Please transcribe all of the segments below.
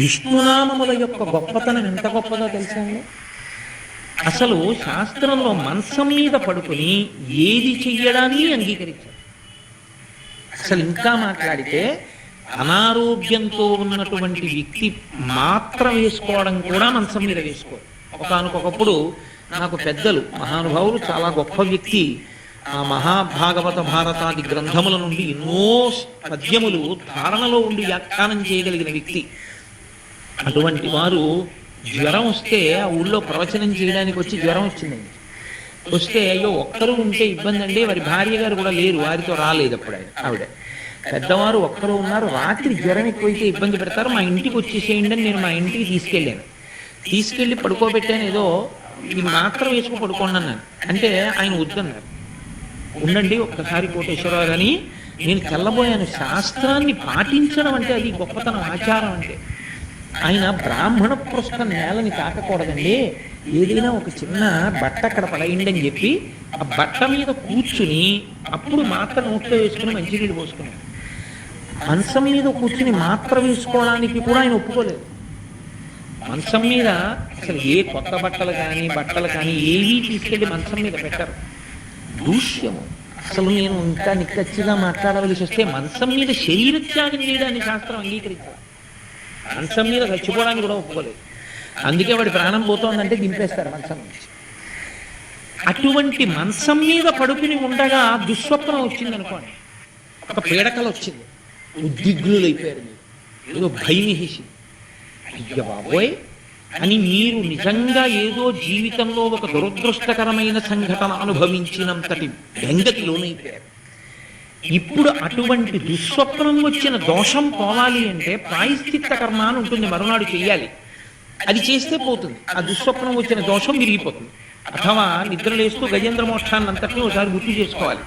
విష్ణునామముల యొక్క గొప్పతనం ఎంత గొప్పదో తెలుసండి. అసలు శాస్త్రంలో మంచం మీద పడుకుని ఏది చెయ్యడాన్ని అంగీకరించారు. అసలు ఇంకా మాట్లాడితే అనారోగ్యంతో ఉన్నటువంటి వ్యక్తి మాత్ర వేసుకోవడం కూడా మంచం మీద వేసుకోరు. ఒకానొకప్పుడు నాకు పెద్దలు మహానుభావులు, చాలా గొప్ప వ్యక్తి, ఆ మహాభాగవత భారతాది గ్రంథముల నుండి ఎన్నో పద్యములు ధారణలో ఉండి వ్యాఖ్యానం చేయగలిగిన వ్యక్తి. అటువంటి వారు జ్వరం వస్తే ఆ ఊళ్ళో ప్రవచనం చేయడానికి వచ్చి జ్వరం వచ్చిందండి. వస్తే అయ్యో ఒక్కరు ఉంటే ఇబ్బంది అండి, వారి భార్య గారు కూడా లేరు, వారితో రాలేదు అప్పుడు ఆవిడ. పెద్దవారు ఒక్కరు ఉన్నారు, రాత్రి జ్వరం ఎక్కువైతే ఇబ్బంది పెడతారు, మా ఇంటికి వచ్చేసేయండి అని నేను మా ఇంటికి తీసుకెళ్ళి పడుకోబెట్టాను. ఏదో ఇది మాత్రం వేసుకు పడుకోండి అన్నాను. అంటే ఆయన వద్దన్నారు. ఉండండి ఒక్కసారి కోటేశ్వరరావు అని నేను తెల్లబోయాను. శాస్త్రాన్ని పాటించడం అంటే అది గొప్పతనం, ఆచారం అంటే. ఆయన బ్రాహ్మణ పృష్ఠ నేలని తాకకూడదండి, ఏదైనా ఒక చిన్న బట్ట అక్కడ పడేయండి అని చెప్పి ఆ బట్ట మీద కూర్చుని అప్పుడు మాత్ర నోట్లో వేసుకుని మంచినీళ్ళు పోసుకున్నాడు. మంచం మీద కూర్చుని మాత్ర వేసుకోవడానికి కూడా ఆయన ఒప్పుకోలేదు. మంచం మీద అసలు ఏ కొత్త బట్టలు కానీ ఏవీ తీసుకెళ్ళి మంచం మీద పెట్టరు. దూష్యము. అసలు నేను ఇంకా నిక్కచ్చిగా మాట్లాడవలసి వస్తే మంచం మీద శరీర త్యాగం చేయడాన్ని శాస్త్రం అంగీకరించాలి. మంచం మీద చచ్చిపోవడానికి కూడా ఒప్పుకోలేదు. అందుకే వాడి ప్రాణం పోతోందంటే దింపేస్తారు మంచం నుంచి. అటువంటి మంచం మీద పడుకుని ఉండగా దుస్వప్నం వచ్చింది అనుకోండి, ఒక పీడకలు వచ్చింది, ఉద్విగ్నులైపోయారు, ఏదో భయం వేసి అయ్య బాబోయ్ అని మీరు నిజంగా ఏదో జీవితంలో ఒక దురదృష్టకరమైన సంఘటన అనుభవించినంతటి బెంగకి లోనైపోయారు. ఇప్పుడు అటువంటి దుస్వప్నం వచ్చిన దోషం పోవాలి అంటే ప్రాయశ్చిత్త కర్మ అని ఉంటుంది, మరునాడు చెయ్యాలి. అది చేస్తే పోతుంది, ఆ దుస్వప్నం వచ్చిన దోషం విరిగిపోతుంది. అథవా నిద్రలేస్తూ గజేంద్ర మోక్షాన్ని అంతటినీ ఒకసారి గుర్తు చేసుకోవాలి.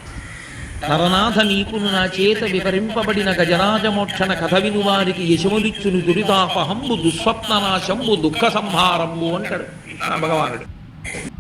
నరనాథ నీకును నా చేత వివరింపబడిన గజరాజమోక్షణ కథ విను వారికి యశములిచ్చును దురితాపహంబు దుస్వప్ననాశంబు దుఃఖ సంహారంబు అంటాడు భగవానుడు.